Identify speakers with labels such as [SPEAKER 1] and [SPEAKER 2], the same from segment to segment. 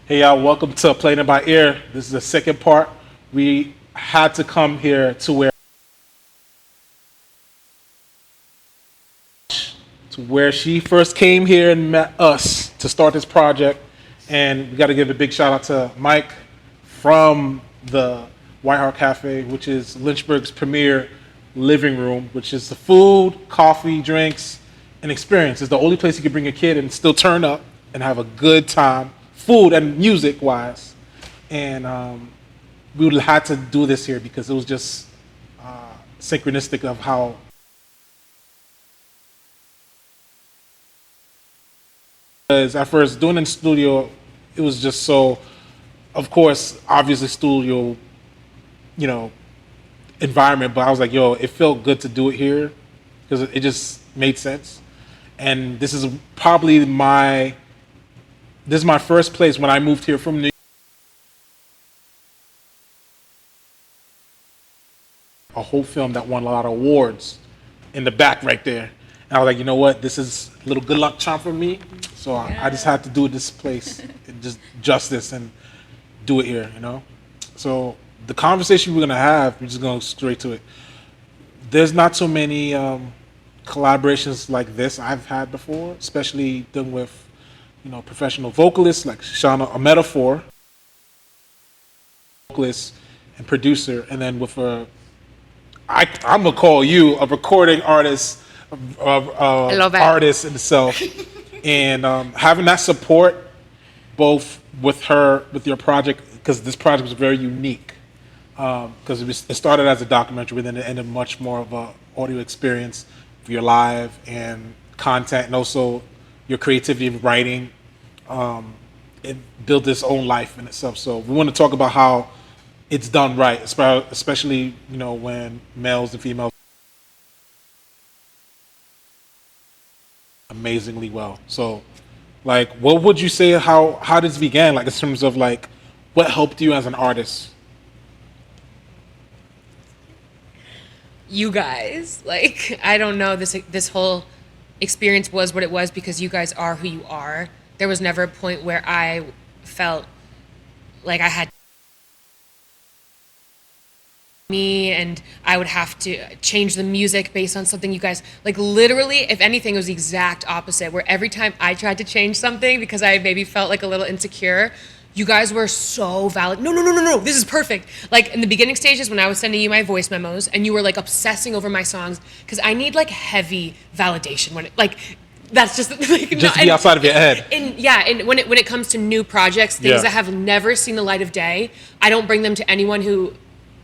[SPEAKER 1] Hey y'all, welcome to Playing It by Ear. This is the second part. We had to come here to where she first came here and met us to start this project. And we got to give a big shout out to Mike from the White Hart Cafe, which is Lynchburg's premier living room, which is the food, coffee, drinks, and experience. It's the only place you can bring a kid and still turn up and have a good time, food and music wise. And we would had to do this here because it was just synchronistic of how. Because at first doing it in studio, it was just so, of course, obviously studio, you know, environment. But I was like, yo, it felt good to do it here because it just made sense. And probably this is my first place when I moved here from New York. A whole film that won a lot of awards in the back right there. And I was like, you know what? This is a little good luck charm for me. So I just had to do this place, and just justice, and do it here, you know? So the conversation we're going to have, we're just going straight to it. There's not so many collaborations like this I've had before, especially dealing with, professional vocalists like Shauna, a metaphor, vocalist and producer, and then with I'm gonna call you a recording artist,
[SPEAKER 2] I love it.
[SPEAKER 1] artist in itself, and having that support, both with your project, because this project was very unique, because it started as a documentary, but then it ended much more of a audio experience for your live and content, and also your creativity of writing. It built its own life in itself. So we want to talk about how it's done right, especially when males and females amazingly well. So, like, what would you say how this began? Like, in terms of like, what helped you as an artist?
[SPEAKER 2] You guys, like, I don't know, this whole experience was what it was because you guys are who you are. There was never a point where I felt like I had me and I would have to change the music based on something you guys, like, literally, if anything, it was the exact opposite, where every time I tried to change something because I maybe felt like a little insecure, you guys were so valid. No, no, no, no, no, this is perfect. Like, in the beginning stages when I was sending you my voice memos and you were like obsessing over my songs, because I need like heavy validation when it, like, that's just like,
[SPEAKER 1] Just to be outside of your head.
[SPEAKER 2] And when it comes to new projects, things
[SPEAKER 1] Yeah.
[SPEAKER 2] that have never seen the light of day, I don't bring them to anyone who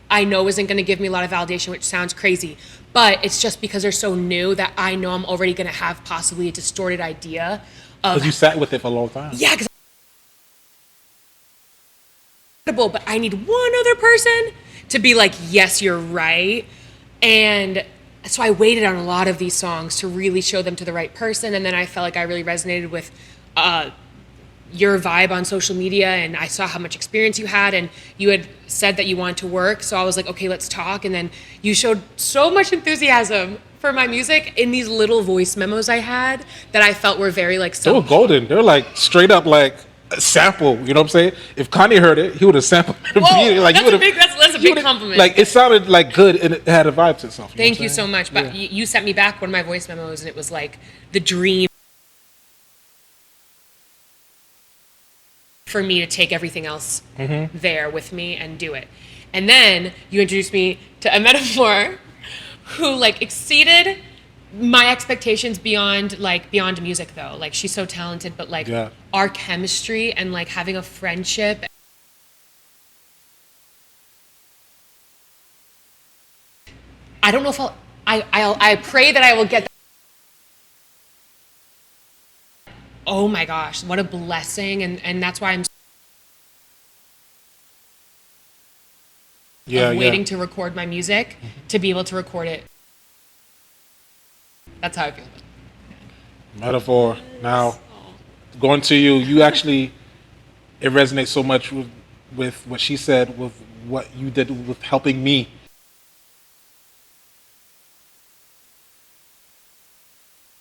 [SPEAKER 2] I know isn't going to give me a lot of validation, which sounds crazy, but it's just because they're so new that I know I'm already going to have possibly a distorted idea of.
[SPEAKER 1] Because you sat with it for a long time.
[SPEAKER 2] Yeah, because but I need one other person to be like, yes, you're right. And so I waited on a lot of these songs to really show them to the right person. And then I felt like I really resonated with your vibe on social media, and I saw how much experience you had, and you had said that you wanted to work. So I was like, okay, let's talk. And then you showed so much enthusiasm for my music in these little voice memos I had that I felt were very like
[SPEAKER 1] They were golden. They were like straight up like a sample. You know what I'm saying? If Kanye heard it, he would have sampled it immediately. Like,
[SPEAKER 2] that's a big compliment.
[SPEAKER 1] Like, it sounded like good and it had a vibe to itself.
[SPEAKER 2] Thank you so much. But you sent me back one of my voice memos, and it was like the dream for me to take everything else there with me and do it. And then you introduced me to a metaphor who like exceeded my expectations beyond music though. Like, she's so talented, but like our chemistry and like having a friendship. I don't know if I pray that I will get that. Oh my gosh, what a blessing. And that's why I'm waiting to record my music to be able to record it. That's how I feel.
[SPEAKER 1] Metaphor. Now, going to you actually, it resonates so much with what she said, with what you did with helping me.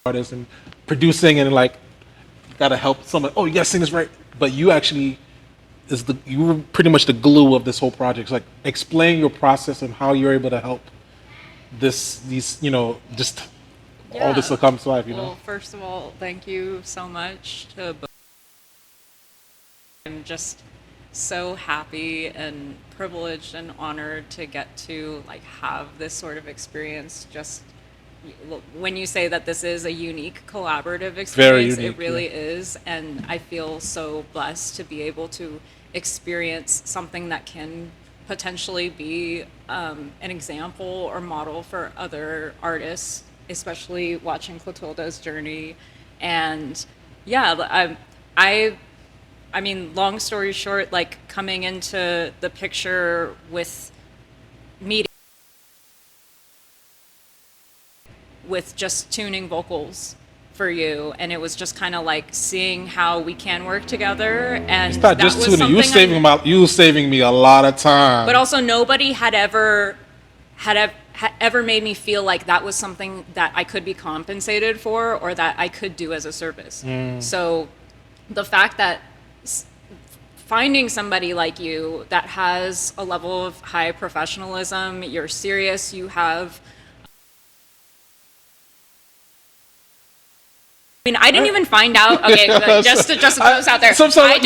[SPEAKER 1] Artists and producing, and like, gotta help someone. Oh, you gotta sing this right. But you actually you were pretty much the glue of this whole project. Like, explain your process and how you're able to help these just all this to come to life.
[SPEAKER 3] Well, first of all, thank you so much to both. I'm just so happy and privileged and honored to get to like have this sort of experience. Just when you say that this is a unique collaborative experience,
[SPEAKER 1] unique,
[SPEAKER 3] it really is, and I feel so blessed to be able to experience something that can potentially be an example or model for other artists, especially watching Clotilda's journey. And yeah, I mean, long story short, like coming into the picture with meeting with just tuning vocals for you, and it was just kind of like seeing how we can work together. And
[SPEAKER 1] It's not
[SPEAKER 3] that
[SPEAKER 1] just
[SPEAKER 3] was
[SPEAKER 1] tuning.
[SPEAKER 3] something
[SPEAKER 1] You saving me a lot of time.
[SPEAKER 3] but also nobody had ever made me feel like that was something that I could be compensated for or that I could do as a service. So the fact that finding somebody like you that has a level of high professionalism, you're serious, you have. I mean, I didn't even find out. Okay, just to throw this out there, I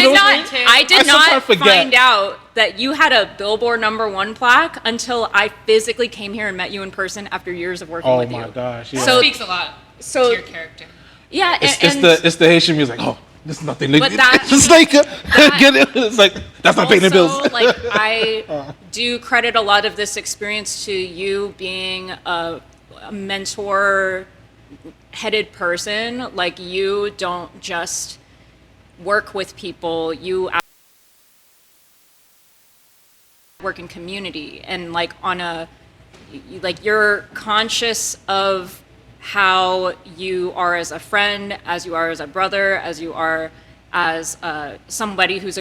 [SPEAKER 3] did not find out that you had a Billboard #1 plaque until I physically came here and met you in person after years of working with you.
[SPEAKER 1] Oh my gosh! Yeah.
[SPEAKER 2] So it speaks a lot to your character.
[SPEAKER 3] Yeah,
[SPEAKER 1] it's the Haitian music. Oh, this is nothing.
[SPEAKER 3] But that-
[SPEAKER 1] it's like get it. It's like that's not paying the bills.
[SPEAKER 3] Also, like I do credit a lot of this experience to you being a mentor headed person. Like, you don't just work with people, you work in community, and like you're conscious of how you are as a friend, as you are as a brother, as you are as somebody who's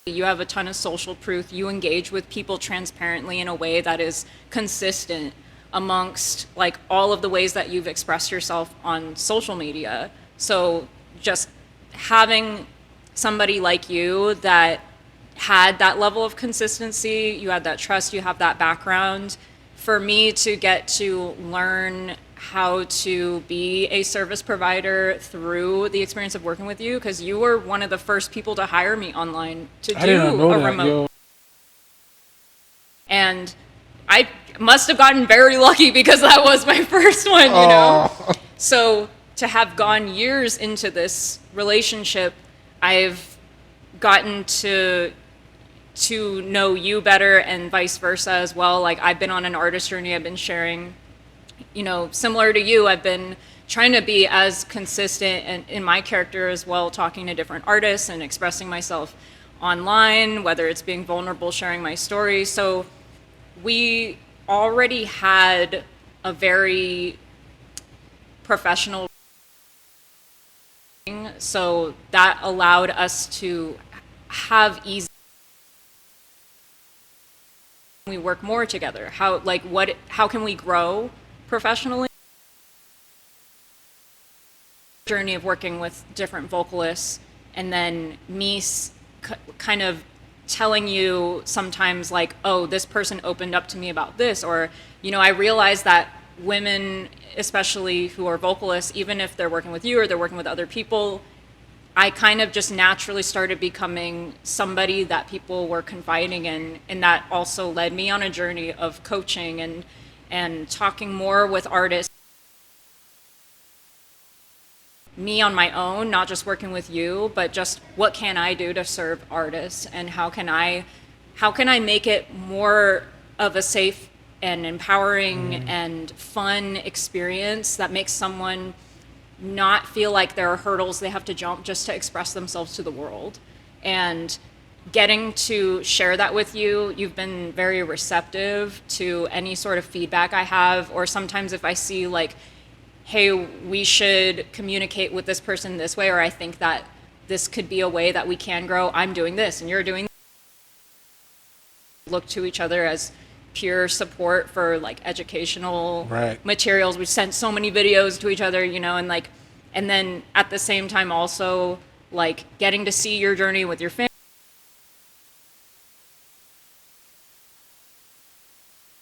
[SPEAKER 3] you have a ton of social proof. You engage with people transparently in a way that is consistent amongst like all of the ways that you've expressed yourself on social media. So just having somebody like you that had that level of consistency, you had that trust, you have that background, for me to get to learn how to be a service provider through the experience of working with you, because you were one of the first people to hire me online to do a remote. And I must have gotten very lucky because that was my first one, you know? So to have gone years into this relationship, I've gotten to know you better and vice versa as well. Like, I've been on an artist journey, I've been sharing, you know, similar to you, I've been trying to be as consistent in my character as well, talking to different artists and expressing myself online, whether it's being vulnerable, sharing my story. So we already had a very professional, so that allowed us to have easy, we work more together. How can we grow professionally? Journey of working with different vocalists, and then me kind of telling you sometimes like, oh, this person opened up to me about this, or, you know, I realized that women, especially who are vocalists, even if they're working with you or they're working with other people, I kind of just naturally started becoming somebody that people were confiding in, and that also led me on a journey of coaching and talking more with artists. Me on my own, not just working with you, but just what can I do to serve artists, and how can I make it more of a safe and empowering and fun experience that makes someone not feel like there are hurdles they have to jump just to express themselves to the world. And getting to share that with you, you've been very receptive to any sort of feedback I have, or sometimes if I see like, hey, we should communicate with this person this way, or I think that this could be a way that we can grow, I'm doing this and you're doing this. Look to each other as peer support for like educational materials. We sent so many videos to each other, you know, and then at the same time also like getting to see your journey with your family.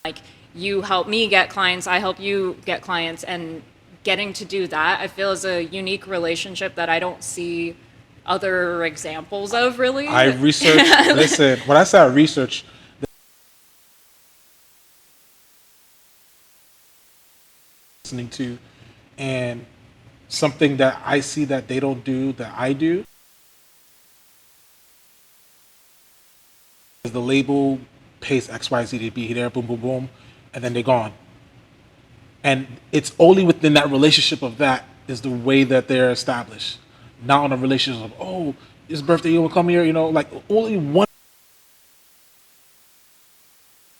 [SPEAKER 3] Like you help me get clients, I help you get clients, and getting to do that, I feel is a unique relationship that I don't see other examples of really.
[SPEAKER 1] I researched. Listen, when I say I research, listening to, and something that I see that they don't do that I do is the label pays XYZ to be there, boom, boom, boom, and then they're gone. And it's only within that relationship of that is the way that they're established. Not on a relationship of, oh, it's birthday, you will come here, like only one.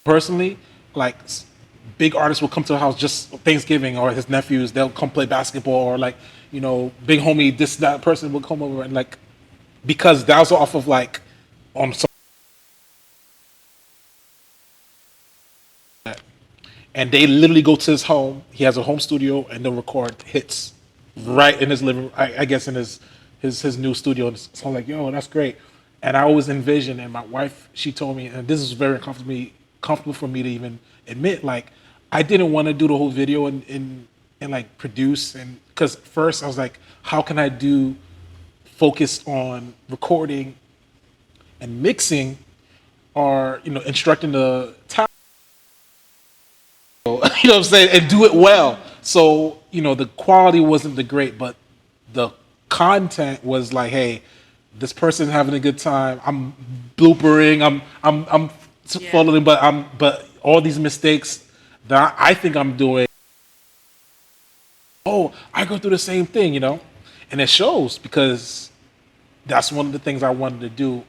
[SPEAKER 1] Personally, like big artists will come to the house just Thanksgiving, or his nephews, they'll come play basketball, or like, big homie, this, that person will come over, and like, because that was off of like, on some, and they literally go to his home. He has a home studio, and they'll record hits right in his living. I guess in his new studio. So I'm like, yo, that's great. And I always envision, and my wife, she told me, and this is very comfortable for me to even admit, like I didn't want to do the whole video and like produce, and because first I was like, how can I do focus on recording and mixing, or instructing the talent. You know what I'm saying? And do it well. So, the quality wasn't the great, but the content was like, hey, this person's having a good time. I'm bloopering. I'm following, but all these mistakes that I think I'm doing. Oh, I go through the same thing, and it shows, because that's one of the things I wanted to do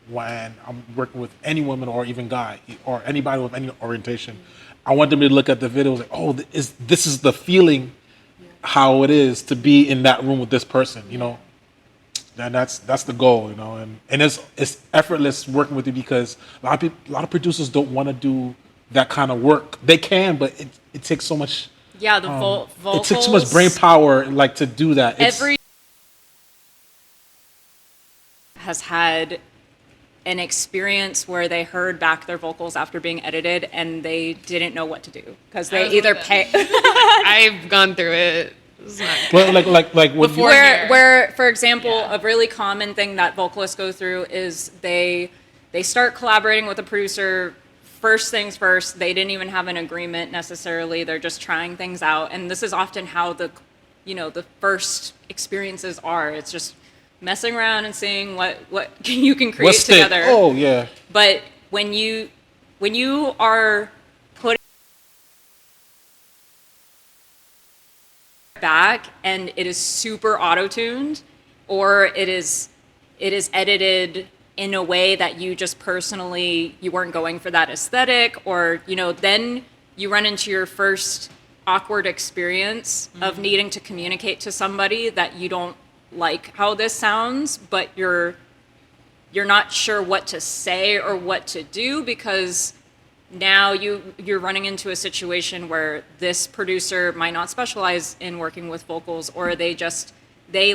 [SPEAKER 1] when I'm working with any woman or even guy or anybody with any orientation. I want them to look at the videos like, oh, this is the feeling, how it is to be in that room with this person, And that's the goal, and it's effortless working with you, because a lot of producers don't want to do that kind of work. They can, but it takes so much.
[SPEAKER 3] Yeah, the vocals.
[SPEAKER 1] It takes so much brain power, like, to do that.
[SPEAKER 3] Every has had an experience where they heard back their vocals after being edited and they didn't know what to do because they either pay.
[SPEAKER 2] I've gone through it. It's not
[SPEAKER 1] Well, like when
[SPEAKER 2] Before-
[SPEAKER 3] where, for example, a really common thing that vocalists go through is they start collaborating with a producer. First things first, they didn't even have an agreement necessarily. They're just trying things out, and this is often how the first experiences are. It's just messing around and seeing what you can create together.
[SPEAKER 1] Oh yeah.
[SPEAKER 3] But when you are putting back and it is super auto-tuned, or it is edited in a way that you just personally, you weren't going for that aesthetic, or then you run into your first awkward experience of needing to communicate to somebody that you don't like how this sounds, but you're not sure what to say or what to do, because now you're running into a situation where this producer might not specialize in working with vocals, or they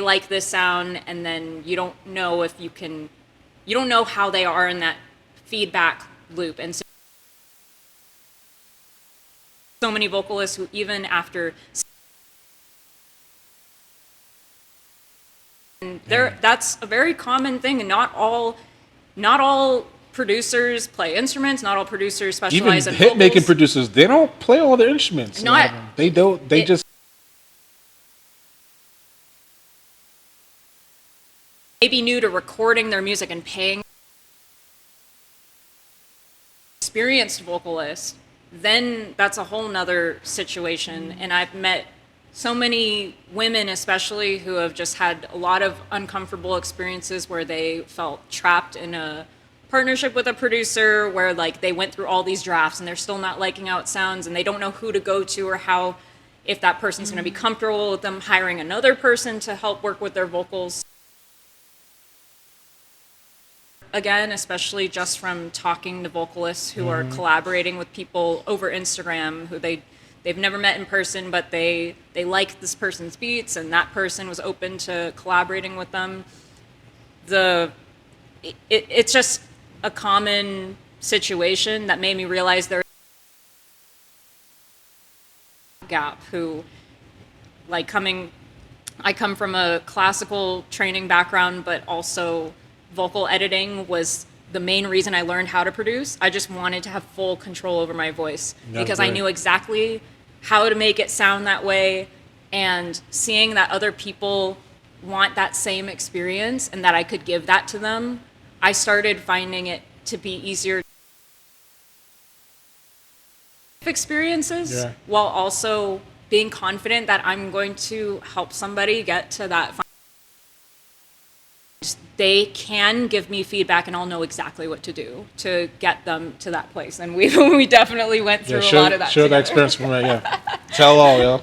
[SPEAKER 3] like this sound, and then you don't know if you don't know how they are in that feedback loop. And so many vocalists who, even after, and that's a very common thing, and not all producers play instruments. Not all producers specialize
[SPEAKER 1] even
[SPEAKER 3] in vocals.
[SPEAKER 1] hit making producers, they don't play all their instruments.
[SPEAKER 3] Not-
[SPEAKER 1] They don't. They just.
[SPEAKER 3] Maybe new to recording their music and paying experienced vocalist, then that's a whole nother situation. And I've met so many women especially who have just had a lot of uncomfortable experiences where they felt trapped in a partnership with a producer where like they went through all these drafts and they're still not liking how it sounds, and they don't know who to go to or how, if that person's going to be comfortable with them hiring another person to help work with their vocals. Again, especially just from talking to vocalists who are collaborating with people over Instagram, who they've never met in person, but they like this person's beats, and that person was open to collaborating with them. it's just a common situation that made me realize there's a gap who, like, I come from a classical training background, but also vocal editing was the main reason I learned how to produce. I just wanted to have full control over my voice because I knew exactly how to make it sound that way, and seeing that other people want that same experience and that I could give that to them, I started finding it to be easier experiences while also being confident that I'm going to help somebody get to that. They can give me feedback and I'll know exactly what to do to get them to that place. And we definitely went through a lot of that.
[SPEAKER 1] Share that experience from me, Tell all, yo.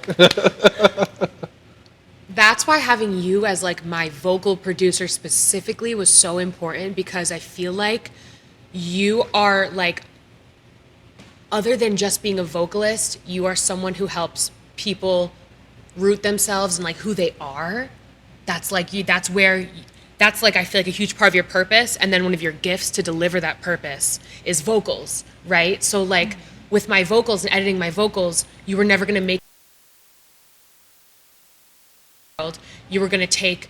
[SPEAKER 2] That's why having you as like my vocal producer specifically was so important, because I feel like you are like, other than just being a vocalist, you are someone who helps people root themselves and like who they are. That's like you, that's like, I feel like a huge part of your purpose. And then one of your gifts to deliver that purpose is vocals, right? So like with my vocals and editing my vocals, you were never gonna make, you were gonna take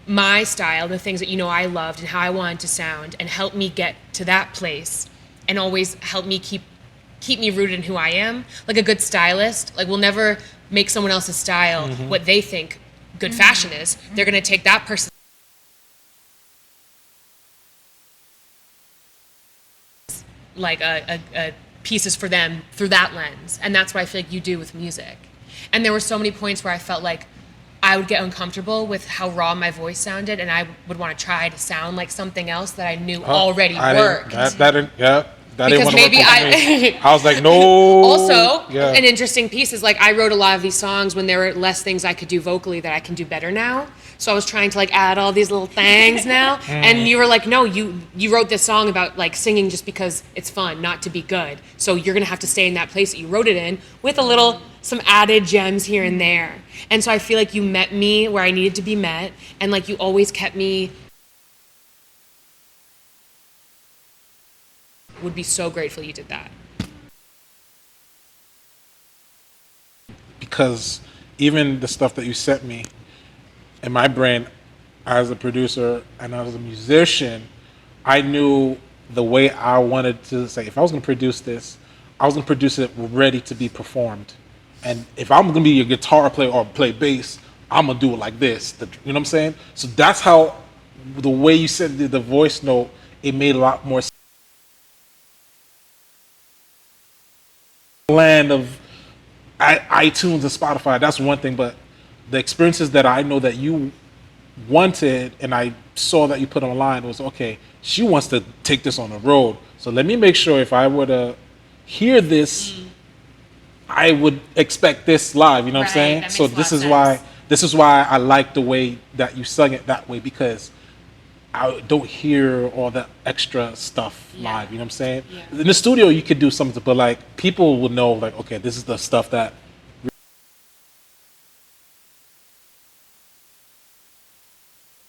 [SPEAKER 2] my style, the things that you know I loved and how I wanted to sound, and help me get to that place, and always help me keep me rooted in who I am. Like a good stylist, like will never make someone else's style what they think good fashion is. They're gonna take that person, like a pieces for them through that lens. And that's what I feel like you do with music. And there were so many points where I felt like I would get uncomfortable with how raw my voice sounded, and I would want to try to sound like something else that I knew already worked. Because maybe I
[SPEAKER 1] was like, no.
[SPEAKER 2] Also, an interesting piece is like I wrote a lot of these songs when there were less things I could do vocally that I can do better now. So I was trying to like add all these little things now, and you were like, no, you wrote this song about like singing just because it's fun, not to be good. So you're gonna have to stay in that place that you wrote it in with some added gems here and there. And so I feel like you met me where I needed to be met, and like you always kept me. Would be so grateful you did that.
[SPEAKER 1] Because even the stuff that you sent me, in my brain, as a producer and as a musician, I knew the way I wanted to say, if I was going to produce this, I was going to produce it ready to be performed. And if I'm going to be a guitar player or play bass, I'm going to do it like this. You know what I'm saying? So that's how, the way you said the voice note, it made a lot more sense. Land of iTunes and Spotify, that's one thing, but the experiences that I know that you wanted and I saw that you put online was, okay, she wants to take this on the road, so let me make sure if I were to hear this, I would expect this live, you know what I'm saying? So this is why I like the way that you sung it that way, because I don't hear all that extra stuff live, you know what I'm saying? Yeah. In the studio, you could do something, but like people would know, like, okay, this is the stuff that.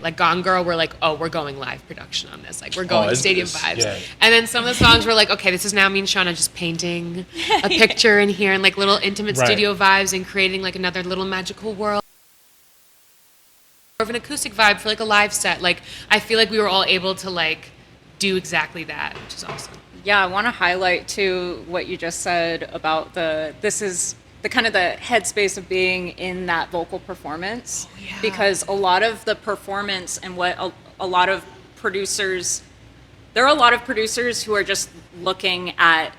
[SPEAKER 2] Like Gone Girl, we're like, oh, we're going live production on this. Like, we're going stadium vibes. Yeah. And then some of the songs were like, okay, this is now me and Shauna just painting a picture in here, and like little intimate studio vibes and creating like another little magical world. Of an acoustic vibe for like a live set. Like I feel like we were all able to like do exactly that, which is awesome.
[SPEAKER 3] Yeah, I want to highlight too what you just said about this is the kind of the headspace of being in that vocal performance, because a lot of the performance and what a lot of producers, there are a lot of producers who are just looking at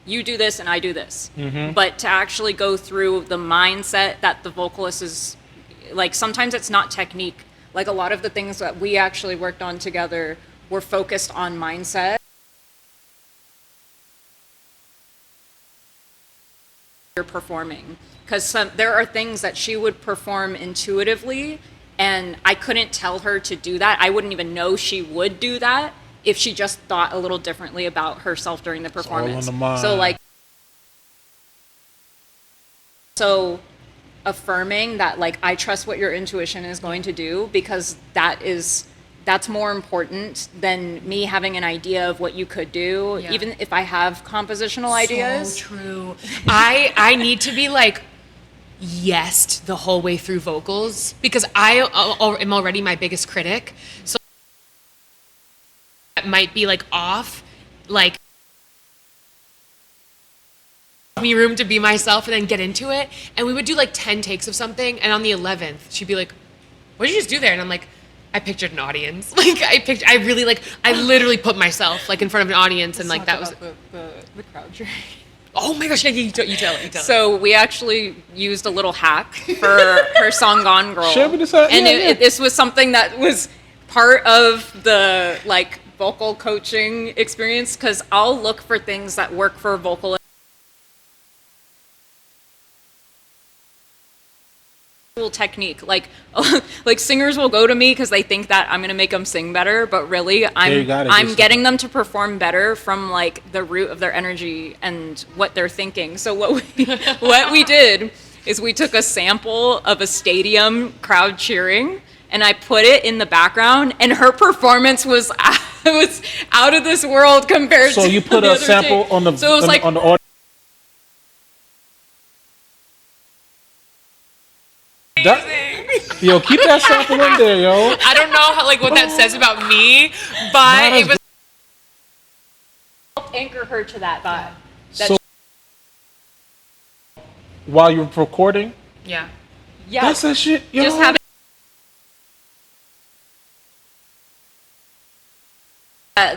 [SPEAKER 3] you do this and I do this, but to actually go through the mindset that the vocalist is. Like sometimes it's not technique. Like a lot of the things that we actually worked on together were focused on mindset. You're performing, because there are things that she would perform intuitively, and I couldn't tell her to do that. I wouldn't even know she would do that if she just thought a little differently about herself during the performance.
[SPEAKER 1] It's all on the mind.
[SPEAKER 3] So like, affirming that like I trust what your intuition is going to do, because that is that's more important than me having an idea of what you could do,
[SPEAKER 2] Yeah.
[SPEAKER 3] even if I have compositional ideas.
[SPEAKER 2] So true. I need to be like yes the whole way through vocals because I am already my biggest critic. So that might be like off, like me room to be myself and then get into it. And we would do like 10 takes of something, and on the 11th she'd be like, what did you just do there? And I'm like, I pictured an audience. Like I literally put myself like in front of an audience, and like that was
[SPEAKER 3] the crowd jury.
[SPEAKER 2] oh my gosh, you tell it.
[SPEAKER 3] So we actually used a little hack for her song Gone Girl.
[SPEAKER 1] Share with us, yeah, yeah.
[SPEAKER 3] This was something that was part of the like vocal coaching experience, because I'll look for things that work for vocal technique. Like singers will go to me because they think that I'm going to make them sing better, but really I'm getting them to perform better from like the root of their energy and what they're thinking. So what we did is we took a sample of a stadium crowd cheering and I put it in the background, and her performance was out of this world compared to
[SPEAKER 1] So you put
[SPEAKER 3] the
[SPEAKER 1] a
[SPEAKER 3] other
[SPEAKER 1] sample
[SPEAKER 3] take.
[SPEAKER 1] on the
[SPEAKER 3] So it was like
[SPEAKER 1] on the audio. Yo, keep that sample in there, yo.
[SPEAKER 2] I don't know how, like what that says about me, but it was
[SPEAKER 3] anchor her to that vibe.
[SPEAKER 1] So while you're recording,
[SPEAKER 2] yeah.
[SPEAKER 1] that's that shit, yo.
[SPEAKER 3] Just have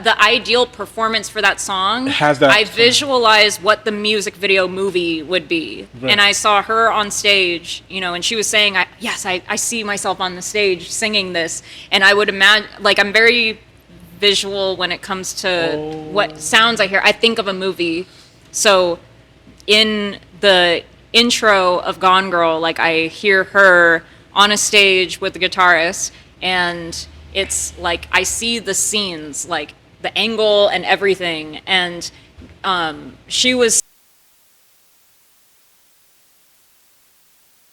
[SPEAKER 3] the ideal performance for that song.
[SPEAKER 1] Has that-
[SPEAKER 3] I visualized what the music video movie would be,
[SPEAKER 1] Right.
[SPEAKER 3] and I saw her on stage, and she was saying, I see myself on the stage singing this, and I would imagine, like, I'm very visual when it comes to what sounds I hear. I think of a movie, so in the intro of Gone Girl, like, I hear her on a stage with the guitarist, and it's like I see the scenes, like the angle and everything, and she was.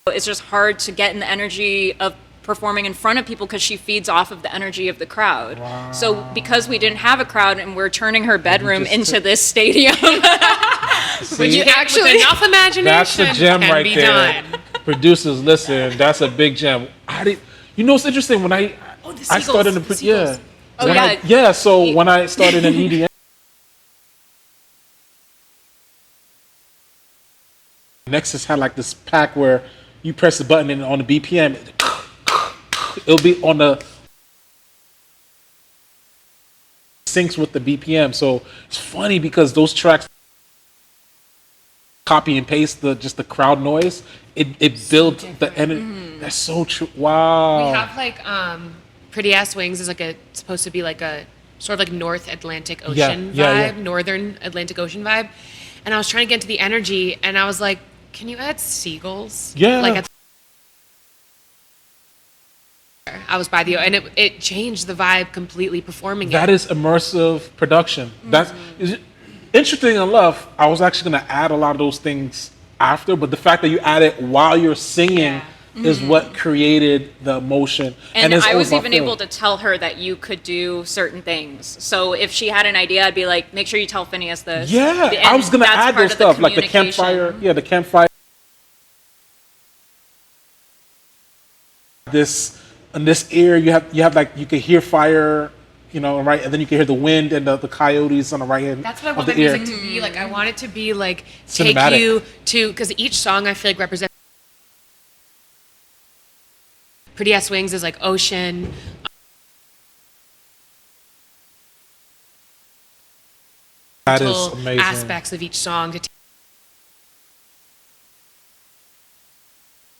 [SPEAKER 3] It's just hard to get in the energy of performing in front of people because she feeds off of the energy of the crowd.
[SPEAKER 1] Wow.
[SPEAKER 3] So because we didn't have a crowd and we're turning her bedroom into this stadium,
[SPEAKER 1] See?
[SPEAKER 3] you actually
[SPEAKER 2] with enough imagination,
[SPEAKER 1] That's the gem
[SPEAKER 2] can
[SPEAKER 1] right
[SPEAKER 2] be
[SPEAKER 1] there.
[SPEAKER 2] done.
[SPEAKER 1] Producers, listen, that's a big gem. What's interesting when I
[SPEAKER 2] seagulls,
[SPEAKER 1] started
[SPEAKER 2] the seagulls.
[SPEAKER 1] So when I started in EDM, Nexus had like this pack where you press the button and on the BPM, it'll be on the syncs with the BPM. So it's funny because those tracks copy and paste just the crowd noise. It builds the energy. Mm-hmm. That's so true. Wow.
[SPEAKER 2] We have like Pretty Ass Wings is like supposed to be like a sort of like North Atlantic Ocean vibe, Northern Atlantic Ocean vibe. And I was trying to get into the energy, and I was like, can you add seagulls?
[SPEAKER 1] Yeah.
[SPEAKER 2] Like I was by the and it changed the vibe completely performing
[SPEAKER 1] That
[SPEAKER 2] it.
[SPEAKER 1] is immersive production. That's interesting enough. I was actually going to add a lot of those things after, but the fact that you add it while you're singing is what created the emotion.
[SPEAKER 3] And
[SPEAKER 1] it's
[SPEAKER 3] I was
[SPEAKER 1] always
[SPEAKER 3] even
[SPEAKER 1] my
[SPEAKER 3] able
[SPEAKER 1] feeling.
[SPEAKER 3] to tell her that you could do certain things. So if she had an idea, I'd be like, make sure you tell Phineas this.
[SPEAKER 1] Yeah,
[SPEAKER 3] And
[SPEAKER 1] I was going to
[SPEAKER 3] that's
[SPEAKER 1] add
[SPEAKER 3] part
[SPEAKER 1] those
[SPEAKER 3] of the
[SPEAKER 1] stuff, like the
[SPEAKER 3] communication.
[SPEAKER 1] campfire. Yeah, the campfire. In this ear, you have like, you can hear fire, right? And then you can hear the wind and the coyotes on the right hand.
[SPEAKER 2] That's what I
[SPEAKER 1] of
[SPEAKER 2] want
[SPEAKER 1] the
[SPEAKER 2] the
[SPEAKER 1] ear.
[SPEAKER 2] music to be like. I want it to be like
[SPEAKER 1] Cinematic.
[SPEAKER 2] take you to, because each song I feel like represents. Pretty Ass Wings is like ocean.
[SPEAKER 1] That is amazing.
[SPEAKER 2] Aspects of each song to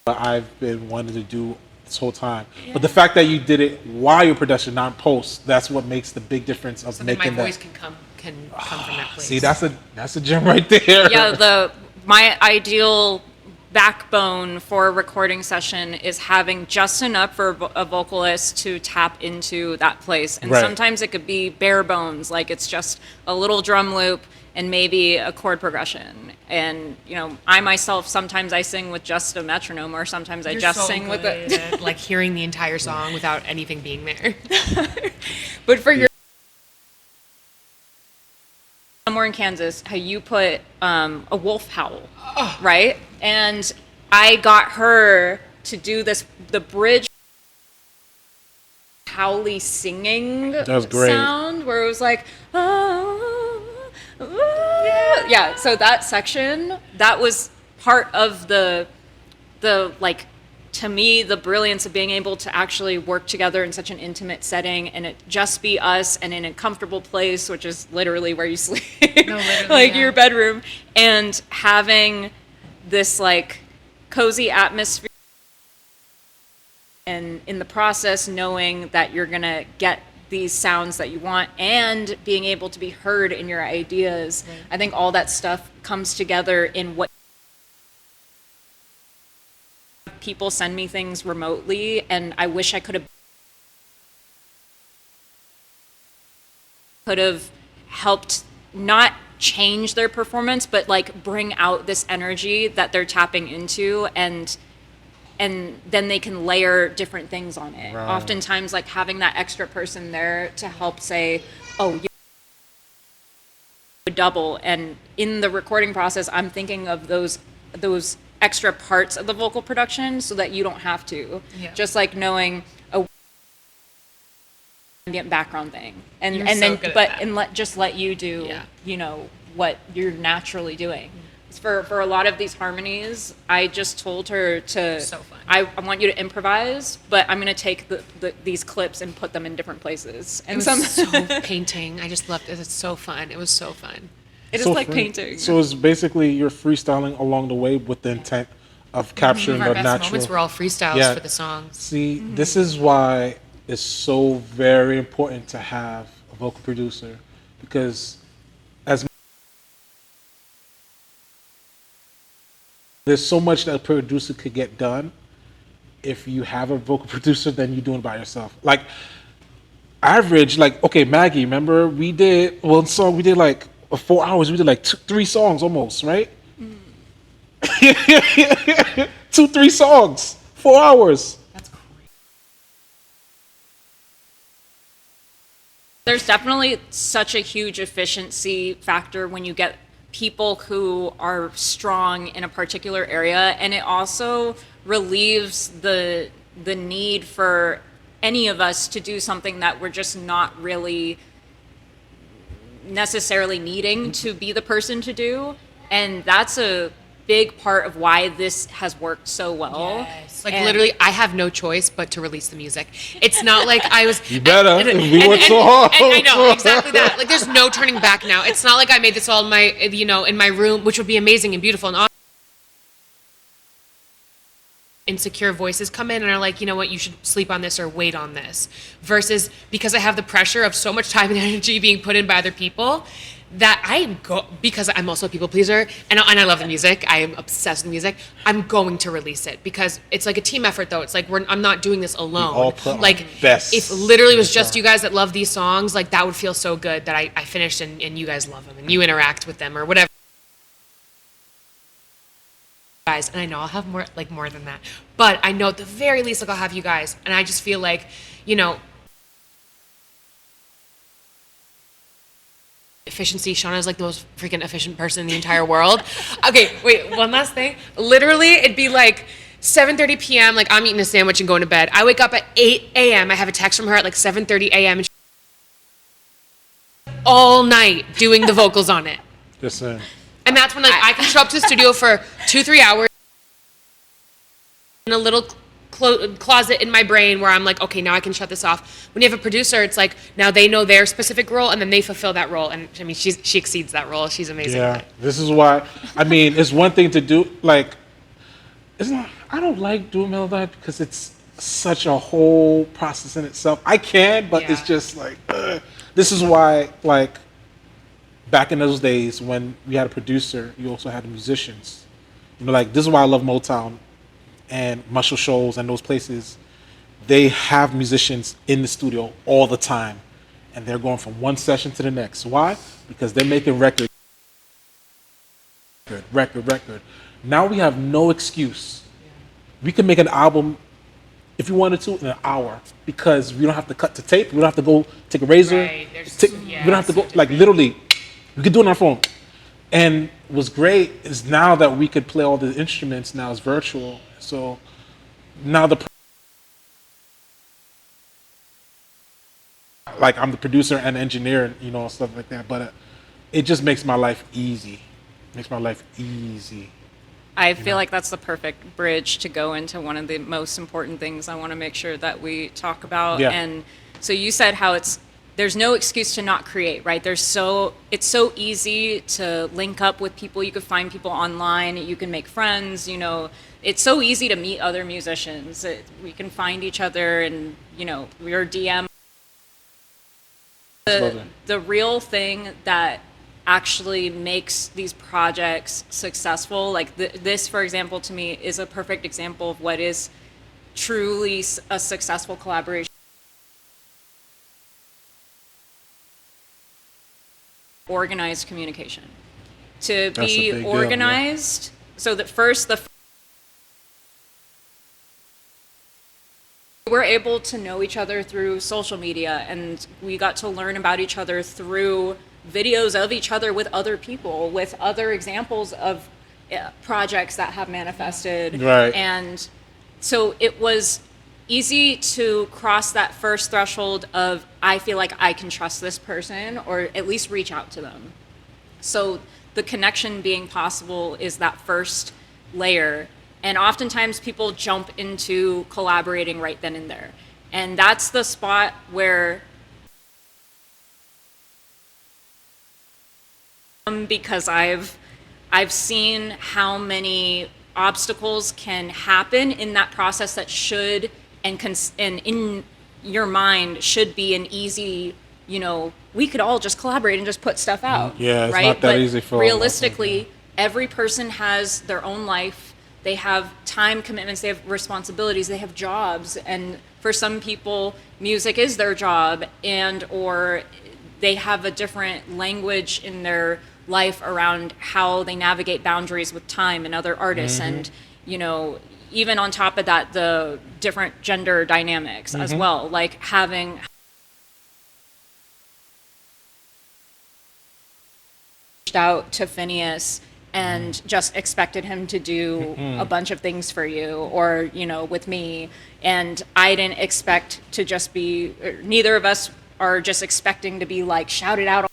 [SPEAKER 1] I've been wanting to do this whole time. But the fact that you did it while you're production, not post, that's what makes the big difference of
[SPEAKER 2] so that
[SPEAKER 1] making
[SPEAKER 2] my voice
[SPEAKER 1] that.
[SPEAKER 2] can come from that place.
[SPEAKER 1] See, that's a gem right there.
[SPEAKER 3] Yeah, my ideal backbone for a recording session is having just enough for a vocalist to tap into that place. And
[SPEAKER 1] Right.
[SPEAKER 3] sometimes it could be bare bones, like it's just a little drum loop and maybe a chord progression. And, you know, I myself, sometimes I sing with just a metronome, or sometimes I just sing with it.
[SPEAKER 2] Like hearing the entire song without anything being there.
[SPEAKER 3] But for your somewhere in Kansas, how you put a wolf howl, right? And I got her to do the bridge howly singing sound where it was like, oh, yeah. So that section, that was part of the like, to me, the brilliance of being able to actually work together in such an intimate setting and it just be us and in a comfortable place, which is literally where you sleep, like your bedroom, and having this like cozy atmosphere, and in the process knowing that you're gonna get these sounds that you want and being able to be heard in your ideas. Right. I think all that stuff comes together in what people send me things remotely, and I wish I could have helped not change their performance, but like bring out this energy that they're tapping into, and then they can layer different things on it. Right. Oftentimes, like having that extra person there to help say, oh, you double. And in the recording process, I'm thinking of those extra parts of the vocal production so that you don't have to. Yeah. Just like knowing a ambient background thing. And
[SPEAKER 2] You're
[SPEAKER 3] and
[SPEAKER 2] so
[SPEAKER 3] then just let you do you know what you're naturally doing. For a lot of these harmonies, I just told her to. So fun. I want you to improvise, but I'm gonna take these clips and put them in different places. And
[SPEAKER 2] it was so painting. I just loved it. It's so fun. It was so fun.
[SPEAKER 3] It is like painting.
[SPEAKER 1] So it's basically you're freestyling along the way with the intent of capturing
[SPEAKER 2] our
[SPEAKER 1] the
[SPEAKER 2] best
[SPEAKER 1] natural.
[SPEAKER 2] Moments were all freestyles for the songs.
[SPEAKER 1] See, this is why it's so very important to have a vocal producer, because as there's so much that a producer could get done. If you have a vocal producer, then you're doing it by yourself. Like, average, like, okay, Maggie, remember we did one song, we did like 4 hours, we did like 3 songs almost, right? 2-3 songs, 4 hours.
[SPEAKER 2] That's crazy.
[SPEAKER 3] There's definitely such a huge efficiency factor when you get people who are strong in a particular area, and it also relieves the need for any of us to do something that we're just not really necessarily needing to be the person to do. And that's a big part of why this has worked so well.
[SPEAKER 2] Yes. Like, literally, I have no choice but to release the music. It's not like I was.
[SPEAKER 1] You better. We worked so hard.
[SPEAKER 2] And I know, exactly that. Like, there's no turning back now. It's not like I made this all in my, in my room, which would be amazing and beautiful and awesome. Insecure voices come in and are like, you know what, you should sleep on this or wait on this. Versus because I have the pressure of so much time and energy being put in by other people, that because I'm also a people pleaser and I love the music. I am obsessed with music. I'm going to release it because it's like a team effort, though. It's like I'm not doing this alone.
[SPEAKER 1] We all put
[SPEAKER 2] like
[SPEAKER 1] best
[SPEAKER 2] if literally it was just you guys that love these songs, like that would feel so good that I finished and you guys love them and you interact with them or whatever. Guys, and I know I'll have more than that, but I know at the very least, like, I'll have you guys, and I just feel like, efficiency. Shauna is like the most freaking efficient person in the entire world. Okay, wait, one last thing. Literally, it'd be like 7:30 p.m. Like, I'm eating a sandwich and going to bed. I wake up at 8 a.m. I have a text from her at like 7:30 a.m. and all night doing the vocals on it.
[SPEAKER 1] Just saying.
[SPEAKER 2] And that's when I can show up to the studio for 2-3 hours in a little closet in my brain where I'm like, okay, now I can shut this off. When you have a producer, it's like now they know their specific role and then they fulfill that role. And I mean, she exceeds that role. She's amazing.
[SPEAKER 1] Yeah, this is why. I mean, it's one thing to do like. It's not. I don't like doing melody because it's such a whole process in itself. I can, but it's just like. This is why, like. Back in those days when we had a producer, you also had musicians. Like, this is why I love Motown and Muscle Shoals and those places. They have musicians in the studio all the time, and they're going from one session to the next. Why? Because they're making records. record. Now we have no excuse. We can make an album if you wanted to in an hour because we don't have to cut to tape. We don't have to go take a razor.
[SPEAKER 2] Right.
[SPEAKER 1] We don't have to go, like, literally, we could do it on our phone. And what's great is now that we could play all the instruments now it's virtual. So now like I'm the producer and engineer, you know, stuff like that. But it just makes my life easy.
[SPEAKER 3] I feel like that's the perfect bridge to go into one of the most important things I want to make sure that we talk about.
[SPEAKER 1] Yeah.
[SPEAKER 3] And so you said how there's no excuse to not create, right? It's so easy to link up with people. You can find people online. You can make friends. You know, it's so easy to meet other musicians. We can find each other, and you know, we're DM. The real thing that actually makes these projects successful, like this, for example, to me is a perfect example of what is truly a successful collaboration. Organized communication. To be organized, so that first we're able to know each other through social media, and we got to learn about each other through videos of each other with other people, with other examples of projects that have manifested.
[SPEAKER 1] Right.
[SPEAKER 3] And so it was easy to cross that first threshold of, I feel like I can trust this person, or at least reach out to them. So the connection being possible is that first layer. And oftentimes people jump into collaborating right then and there. And that's the spot where, because I've seen how many obstacles can happen in that process that should and in your mind should be an easy, you know, we could all just collaborate and just put stuff out.
[SPEAKER 1] Yeah, it's
[SPEAKER 3] right?
[SPEAKER 1] not that
[SPEAKER 3] but
[SPEAKER 1] easy for
[SPEAKER 3] realistically, every person has their own life. They have time commitments, they have responsibilities, they have jobs, and for some people, music is their job, and or they have a different language in their life around how they navigate boundaries with time and other artists. And you know, even on top of that, the different gender dynamics as well, like having reached out to Phineas and just expected him to do a bunch of things for you, or you know, with me, and I didn't expect to just be, neither of us are just expecting to be like shouted out.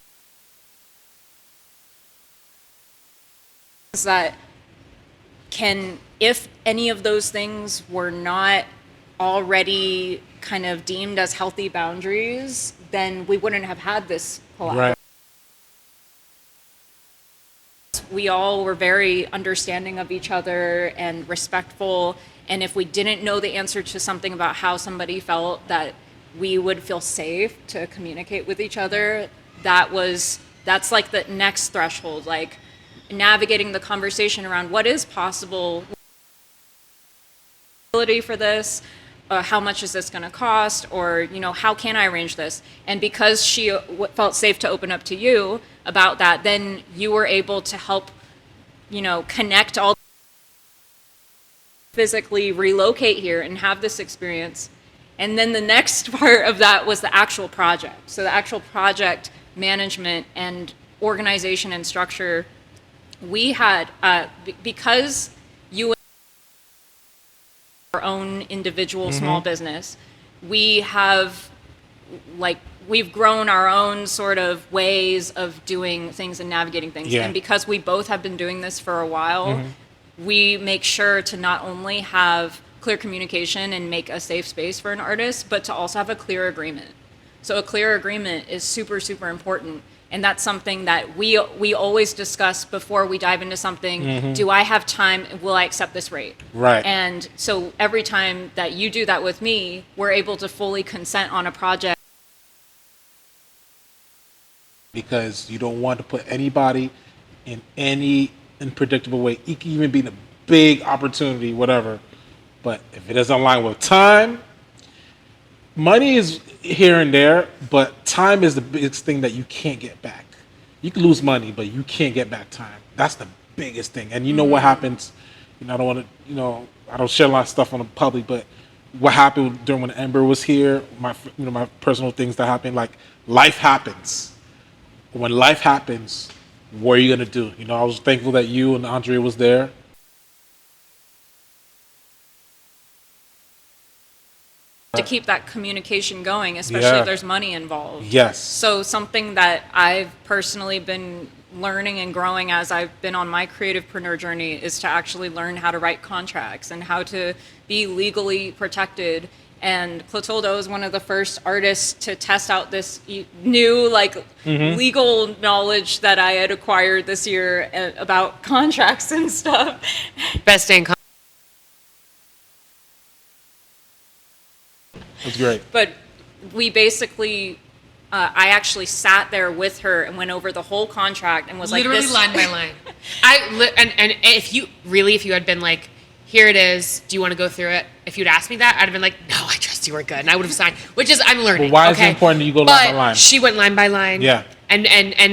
[SPEAKER 3] That can, if any of those things were not already kind of deemed as healthy boundaries, then we wouldn't have had this collaboration.
[SPEAKER 1] Right.
[SPEAKER 3] We all were very understanding of each other and respectful, and if we didn't know the answer to something about how somebody felt, that we would feel safe to communicate with each other. That's like the next threshold, like navigating the conversation around what is possible for this, how much is this going to cost, or you know, how can I arrange this? And because she felt safe to open up to you about that, then you were able to help, you know, connect all, physically relocate here and have this experience. And then the next part of that was the actual project. So the actual project management and organization and structure, we had, because you our own individual small business, we have, like, we've grown our own sort of ways of doing things and navigating things.
[SPEAKER 1] Yeah.
[SPEAKER 3] And because we both have been doing this for a while, we make sure to not only have clear communication and make a safe space for an artist, but to also have a clear agreement. So a clear agreement is super, super important. And that's something that we always discuss before we dive into something. Do I have time? Will I accept this rate?
[SPEAKER 1] Right.
[SPEAKER 3] And so every time that you do that with me, we're able to fully consent on a project.
[SPEAKER 1] Because you don't want to put anybody in any unpredictable way. It can even be a big opportunity, whatever. But if it doesn't align with time, money is here and there, but time is the biggest thing that you can't get back. You can lose money, but you can't get back time. That's the biggest thing. And you know what happens, I don't want to, I don't share a lot of stuff on the public, but what happened during when Ember was here, my personal things that happened, like life happens. When life happens, what are you going to do? I was thankful that you and Andrea was there.
[SPEAKER 3] To keep that communication going, especially
[SPEAKER 1] Yeah.
[SPEAKER 3] if there's money involved.
[SPEAKER 1] Yes.
[SPEAKER 3] So something that I've personally been learning and growing as I've been on my creativepreneur journey is to actually learn how to write contracts and how to be legally protected. And Clotilda was one of the first artists to test out this new legal knowledge that I had acquired this year about contracts and stuff.
[SPEAKER 2] Best day in
[SPEAKER 1] That's great.
[SPEAKER 3] But we basically, I actually sat there with her and went over the whole contract and was
[SPEAKER 2] literally
[SPEAKER 3] like,
[SPEAKER 2] line by line. And if you had been like, here it is, do you want to go through it? If you'd asked me that, I'd have been like, no, I trust you, we're good. And I would have signed, which is, I'm learning.
[SPEAKER 1] Well, why is it important that you go line by line?
[SPEAKER 2] She went line by line.
[SPEAKER 1] Yeah.
[SPEAKER 2] And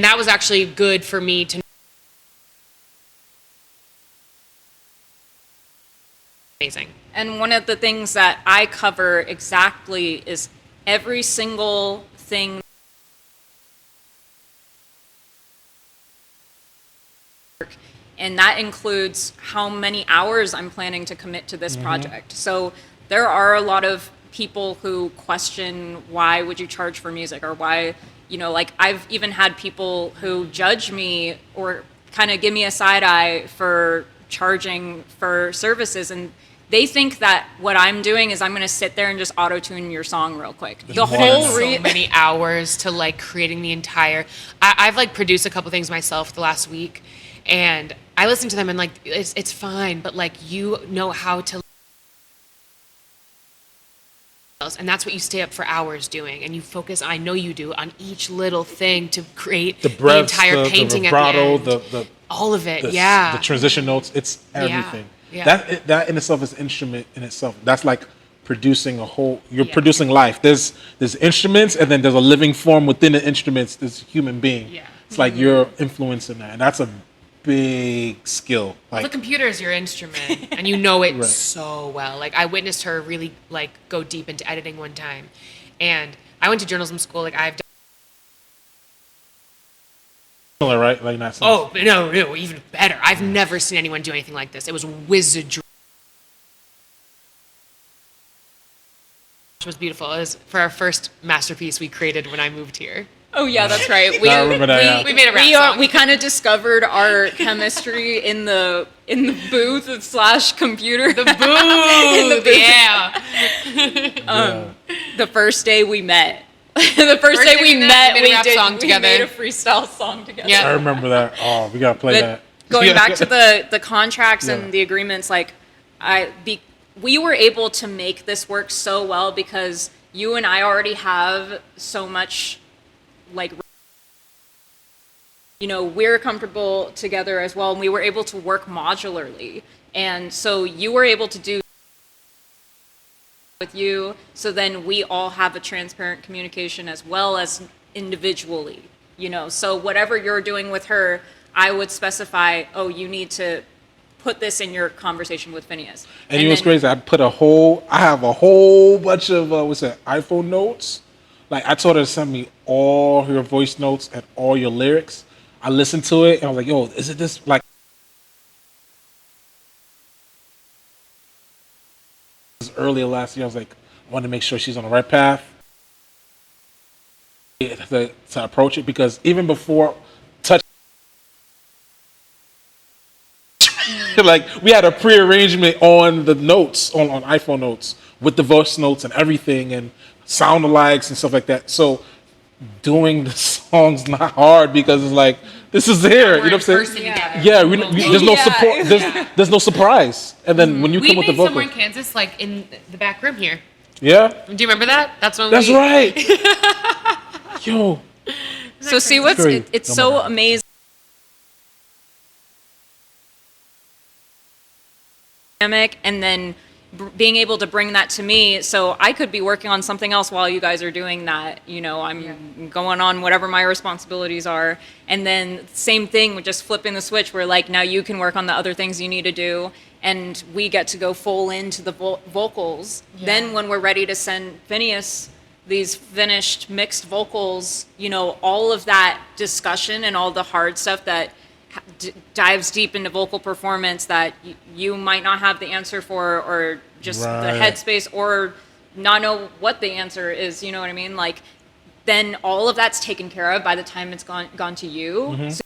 [SPEAKER 2] that was actually good for me to know. Amazing.
[SPEAKER 3] And one of the things that I cover exactly is every single thing. And that includes how many hours I'm planning to commit to this project. So there are a lot of people who question, why would you charge for music, or why, I've even had people who judge me or kind of give me a side eye for charging for services. And they think that what I'm doing is I'm going to sit there and just auto-tune your song real quick. The whole
[SPEAKER 2] So many hours to creating the entire. I've produced a couple things myself the last week, and I listen to them and it's fine, but you know how to. And that's what you stay up for hours doing, and you focus. I know you do on each little thing to create the entire painting
[SPEAKER 1] the vibrato,
[SPEAKER 2] at the end. All of it,
[SPEAKER 1] the transition notes. It's everything.
[SPEAKER 2] Yeah.
[SPEAKER 1] That in itself is an instrument in itself. That's like producing a whole. You're producing life. There's instruments, and then there's a living form within the instruments. This human being.
[SPEAKER 2] Yeah.
[SPEAKER 1] It's like you're influencing that, and that's a big skill.
[SPEAKER 2] The computer is your instrument, and you know it
[SPEAKER 1] Right.
[SPEAKER 2] so well. I witnessed her really go deep into editing one time, and I went to journalism school. I've done.
[SPEAKER 1] Right? Like not.
[SPEAKER 2] Oh no, even better. I've never seen anyone do anything like this. It was wizardry. It was beautiful. It was for our first masterpiece we created when I moved here.
[SPEAKER 3] Oh yeah, that's right.
[SPEAKER 1] I remember that, yeah.
[SPEAKER 2] We made a rap song.
[SPEAKER 3] We kind of discovered our chemistry in the booth / computer.
[SPEAKER 2] The booth, yeah.
[SPEAKER 3] The first day we met. The first day we met,
[SPEAKER 2] we made a rap song together.
[SPEAKER 3] We made a freestyle song together.
[SPEAKER 2] Yeah.
[SPEAKER 1] I remember that. Oh, we gotta play
[SPEAKER 3] But
[SPEAKER 1] that.
[SPEAKER 3] going back to the contracts
[SPEAKER 1] Yeah.
[SPEAKER 3] and the agreements, we were able to make this work so well because you and I already have so much, we're comfortable together as well, and we were able to work modularly. And so you were able to do with you, so then we all have a transparent communication as well as individually, so whatever you're doing with her, I would specify, oh, you need to put this in your conversation with Phineas.
[SPEAKER 1] And you know what's crazy? I have a whole bunch of iPhone notes. I told her to send me all your voice notes and all your lyrics. I listened to it and I was like, yo, is it this earlier last year? I was like, I wanted to make sure she's on the right path to approach it, because even before touch, we had a pre-arrangement on the notes on iPhone notes with the voice notes and everything and sound alikes and stuff like that. So doing the song's not hard because it's this is there. You know what I'm saying? Yeah, there's no support. There's no surprise. And then when you come with the
[SPEAKER 2] We made
[SPEAKER 1] vocal,
[SPEAKER 2] somewhere in Kansas, in the back room here.
[SPEAKER 1] yeah,
[SPEAKER 2] Do you remember that? That's
[SPEAKER 1] right. Yo,
[SPEAKER 3] So see it's
[SPEAKER 1] Come
[SPEAKER 3] so
[SPEAKER 1] on.
[SPEAKER 3] amazing. And then being able to bring that to me, so I could be working on something else while you guys are doing that. You know, I'm going on whatever my responsibilities are, and then same thing with just flipping the switch where like now you can work on the other things you need to do, and we get to go full into the vocals.
[SPEAKER 2] Yeah.
[SPEAKER 3] Then when we're ready to send Phineas these finished mixed vocals, you know, all of that discussion and all the hard stuff that dives deep into vocal performance that you might not have the answer for, or just the headspace, or not know what the answer is, you know what I mean? Like, then all of that's taken care of by the time it's gone to you. So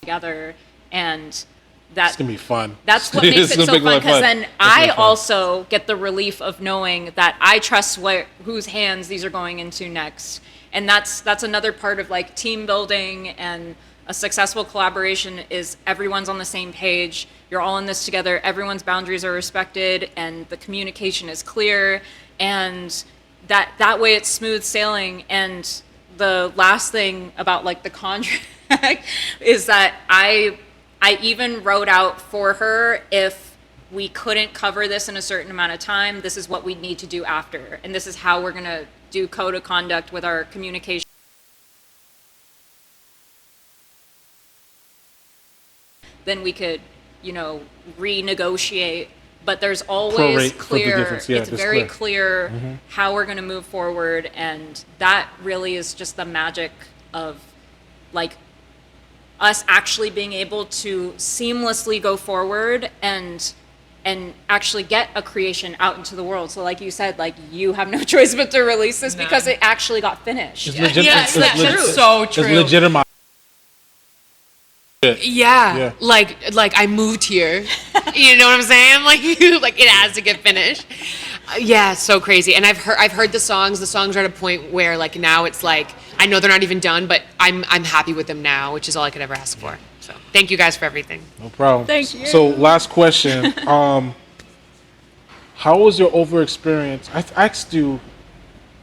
[SPEAKER 3] together, and
[SPEAKER 1] It's gonna be fun.
[SPEAKER 3] that's what makes it so fun, because then I
[SPEAKER 1] fun.
[SPEAKER 3] also get the relief of knowing that I trust whose hands these are going into next. And that's another part of like team building and a successful collaboration is everyone's on the same page. You're all in this together. Everyone's boundaries are respected, and the communication is clear, and that way it's smooth sailing. And the last thing about like the contract is that I even wrote out for her, if we couldn't cover this in a certain amount of time, this is what we need to do after, and this is how we're going to do code of conduct with our communication. Then we could, you know, renegotiate, but there's always
[SPEAKER 1] Prorate for the
[SPEAKER 3] clear,
[SPEAKER 1] difference. Yeah,
[SPEAKER 3] it's
[SPEAKER 1] that's
[SPEAKER 3] very
[SPEAKER 1] clear.
[SPEAKER 3] clear how we're going to move forward, and that really is just the magic of like us actually being able to seamlessly go forward and actually get a creation out into the world. So like you said, like you have no choice but to release this because it actually got finished.
[SPEAKER 1] It's
[SPEAKER 2] So true.
[SPEAKER 1] It's legitimate.
[SPEAKER 2] Yeah, like I moved here. You know what I'm saying? Like it has to get finished. Yeah, it's so crazy. And I've heard the songs. The songs are at a point where like now it's like I know they're not even done, but I'm happy with them now, which is all I could ever ask for. So thank you guys for everything.
[SPEAKER 1] No problem.
[SPEAKER 3] Thank you.
[SPEAKER 1] So last question. How was your over experience? I asked you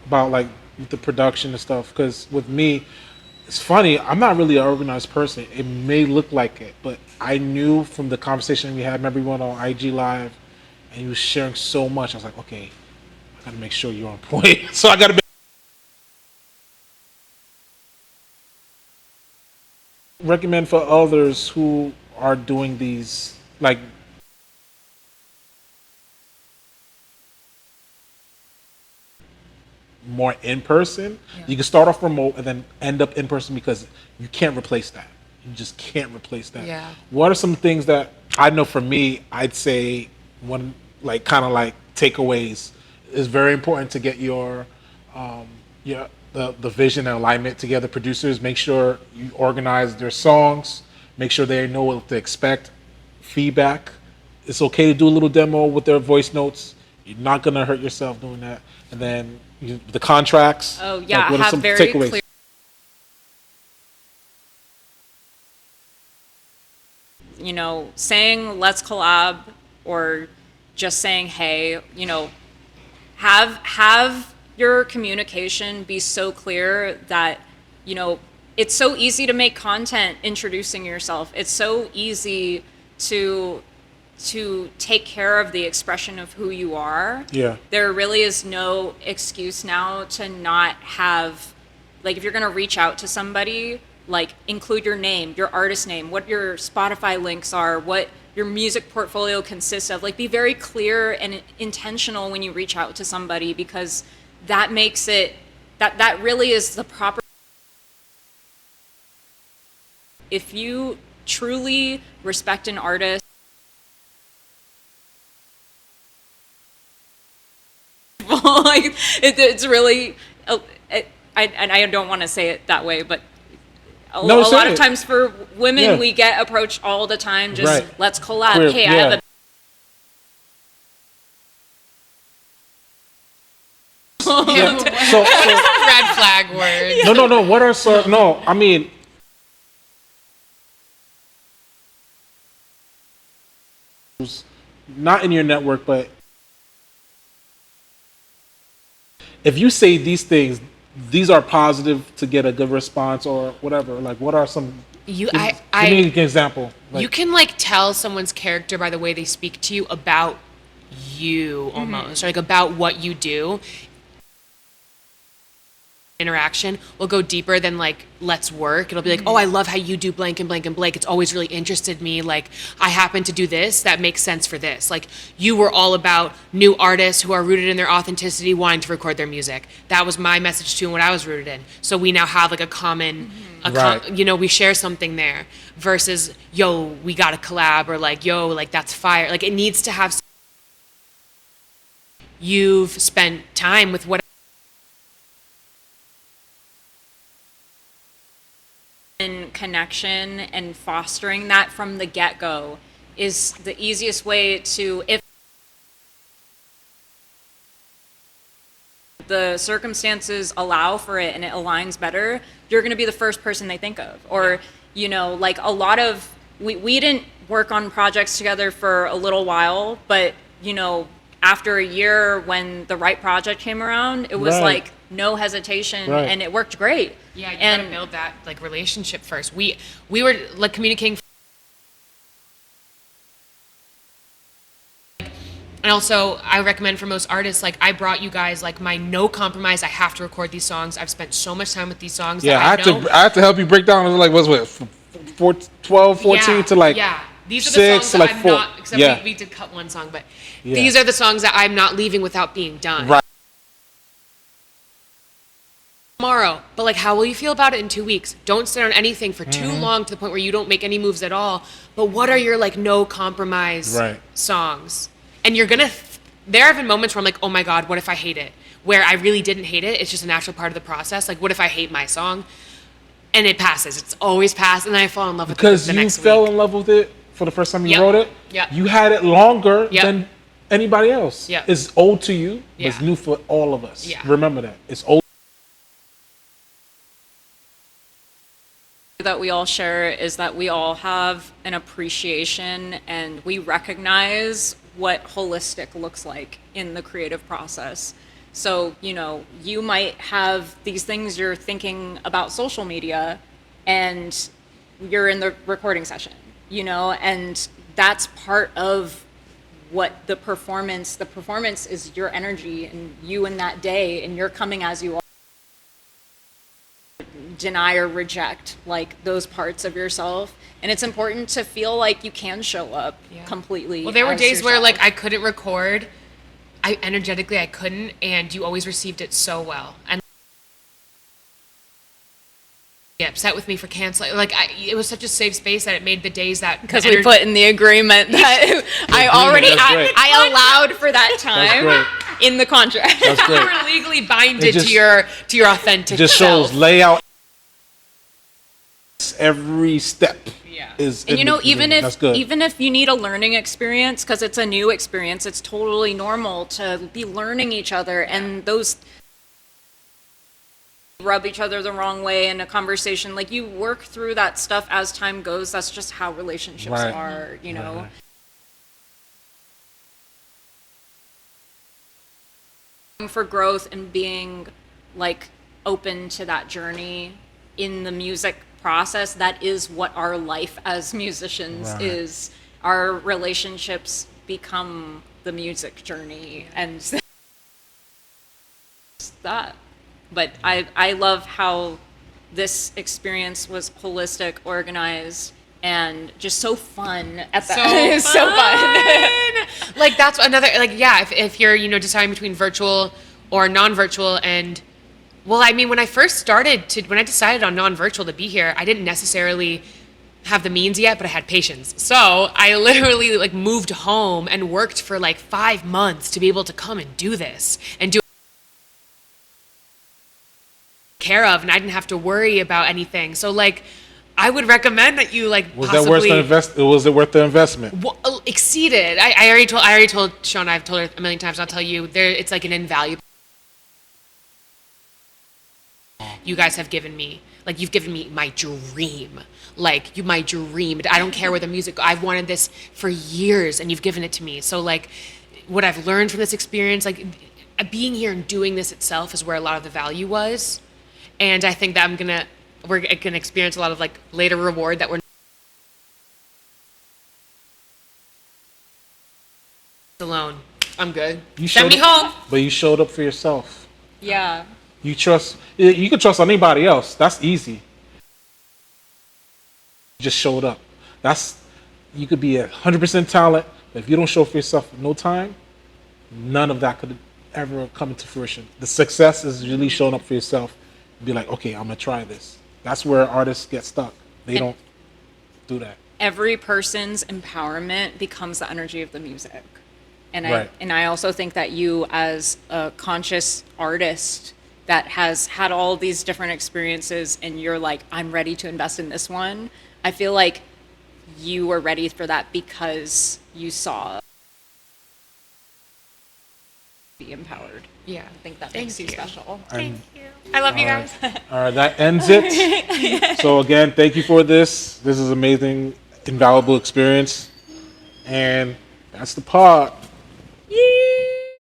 [SPEAKER 1] about like the production and stuff, because with me, it's funny, I'm not really an organized person. It may look like it, but I knew from the conversation we had, remember we went on IG Live and he was sharing so much. I was like, okay, I gotta make sure you're on point. So I gotta recommend for others who are doing these, like, more in person. You can start off remote and then end up in person, because you can't replace that. You just can't replace that.
[SPEAKER 2] Yeah.
[SPEAKER 1] What are some things that I know for me, I'd say one like kind of like takeaways is very important to get your the vision and alignment together. Producers, make sure you organize their songs, make sure they know what to expect. Feedback. It's okay to do a little demo with their voice notes. You're not gonna hurt yourself doing that. And then the contracts.
[SPEAKER 3] Oh yeah,
[SPEAKER 1] like, what are
[SPEAKER 3] have
[SPEAKER 1] some
[SPEAKER 3] very
[SPEAKER 1] takeaways?
[SPEAKER 3] clear. You know, saying let's collab or just saying hey, you know, have your communication be so clear that, you know, it's so easy to make content introducing yourself. It's so easy to take care of the expression of who you are.
[SPEAKER 1] Yeah.
[SPEAKER 3] There really is no excuse now to not have, like, if you're going to reach out to somebody, like, include your name, your artist name, what your Spotify links are, what your music portfolio consists of. Like, be very clear and intentional when you reach out to somebody, because that makes it, that really is the proper. If you truly respect an artist, like it's really, I don't want to say it that way, but a lot of times for women, we get approached all the time, just let's collab. Hey, I have a
[SPEAKER 2] So red flag words.
[SPEAKER 1] No. What are some? No, I mean, not in your network, but if you say these things, these are positive to get a good response or whatever? Like, what are some? Give me an example.
[SPEAKER 2] You can like tell someone's character by the way they speak to you about you almost, or like about what you do. Interaction will go deeper than like let's work. It'll be like, oh, I love how you do blank and blank and blank. It's always really interested me. Like I happen to do this that makes sense for this. Like you were all about new artists who are rooted in their authenticity, wanting to record their music. That was my message too, and what I was rooted in. So we now have like a common, we share something there. Versus yo, we got to collab, or like yo, like that's fire. Like it needs to have. You've spent time with what.
[SPEAKER 3] Connection and fostering that from the get-go is the easiest way to, if the circumstances allow for it and it aligns better, you're going to be the first person they think of. Or like a lot of we didn't work on projects together for a little while, but after a year when the right project came around, it was like no hesitation, and it worked great.
[SPEAKER 2] Yeah, you gotta build that like relationship first. We were like communicating, and also I recommend for most artists, like I brought you guys like my no compromise. I have to record these songs. I've spent so much time with these songs.
[SPEAKER 1] Yeah, I had to help you break down. It was like what's 12, 14 to like
[SPEAKER 2] these are the songs that I'm
[SPEAKER 1] 4.
[SPEAKER 2] not. Except we did cut one song, but these are the songs that I'm not leaving without being done.
[SPEAKER 1] Right.
[SPEAKER 2] Tomorrow, but like how will you feel about it in 2 weeks? Don't sit on anything for too long to the point where you don't make any moves at all. But what are your like no compromise songs? And there have been moments where I'm like, oh my God, what if I hate it? Where I really didn't hate it. It's just a natural part of the process. Like what if I hate my song? And it passes. It's always passed, and then I fall in love with it the next week.
[SPEAKER 1] Because you fell in love with it for the first time you wrote it.
[SPEAKER 2] Yeah.
[SPEAKER 1] You had it longer than anybody else.
[SPEAKER 2] Yeah.
[SPEAKER 1] It's old to you, but it's new for all of us.
[SPEAKER 2] Yeah.
[SPEAKER 1] Remember that. It's old.
[SPEAKER 3] That we all share is that we all have an appreciation and we recognize what holistic looks like in the creative process. So, you might have these things you're thinking about social media and you're in the recording session, and that's part of what the performance is, your energy and you in that day, and you're coming as you are. Deny or reject like those parts of yourself, and it's important to feel like you can show up completely.
[SPEAKER 2] Well, there were days where like I couldn't record, I couldn't, and you always received it so well, and upset with me for canceling. Like it was such a safe space that it made the days that
[SPEAKER 3] because we put in the agreement that I allowed for that time in the contract.
[SPEAKER 1] That's great.
[SPEAKER 2] You were legally binded to your authentic.
[SPEAKER 1] It just shows layout. Every step is,
[SPEAKER 3] and even if you need a learning experience because it's a new experience, it's totally normal to be learning each other, and those rub each other the wrong way in a conversation. Like you work through that stuff as time goes. That's just how relationships are, for growth and being like open to that journey in the music process. That is what our life as musicians is. Our relationships become the music journey, and that. But I love how this experience was holistic, organized, and just so fun at the so fun.
[SPEAKER 2] Like that's another if you're deciding between virtual or non-virtual, and well, I mean, when I decided on non-virtual to be here, I didn't necessarily have the means yet, but I had patience. So I literally like moved home and worked for like 5 months to be able to come and do this and do care of, and I didn't have to worry about anything. So like I would recommend that you like
[SPEAKER 1] was it worth the investment?
[SPEAKER 2] Well, exceeded. I already told Shauna, I've told her a million times, I'll tell you, it's like an invaluable. You guys have given me, like you've given me my dream. My dream. I don't care where the music, I've wanted this for years and you've given it to me. So like what I've learned from this experience, like being here and doing this itself is where a lot of the value was. And I think that we're gonna experience a lot of like later reward that we're alone. I'm good. Send me home.
[SPEAKER 1] But you showed up for yourself.
[SPEAKER 3] Yeah.
[SPEAKER 1] You can trust anybody else. That's easy. You just showed up. You could be 100% talent, but if you don't show up for yourself in no time, none of that could ever come into fruition. The success is really showing up for yourself. Be like, okay, I'm gonna try this. That's where artists get stuck. They don't do that.
[SPEAKER 3] Every person's empowerment becomes the energy of the music. And
[SPEAKER 1] Right.
[SPEAKER 3] I also think that you, as a conscious artist that has had all these different experiences and you're like, I'm ready to invest in this one, I feel like you were ready for that because you saw be empowered.
[SPEAKER 2] Yeah.
[SPEAKER 3] I think that
[SPEAKER 2] Thank
[SPEAKER 3] makes you
[SPEAKER 2] you.
[SPEAKER 3] special.
[SPEAKER 2] Thank you. I love you guys.
[SPEAKER 1] All right, that ends it. So again, thank you for this. This is amazing, invaluable experience. And that's the pod.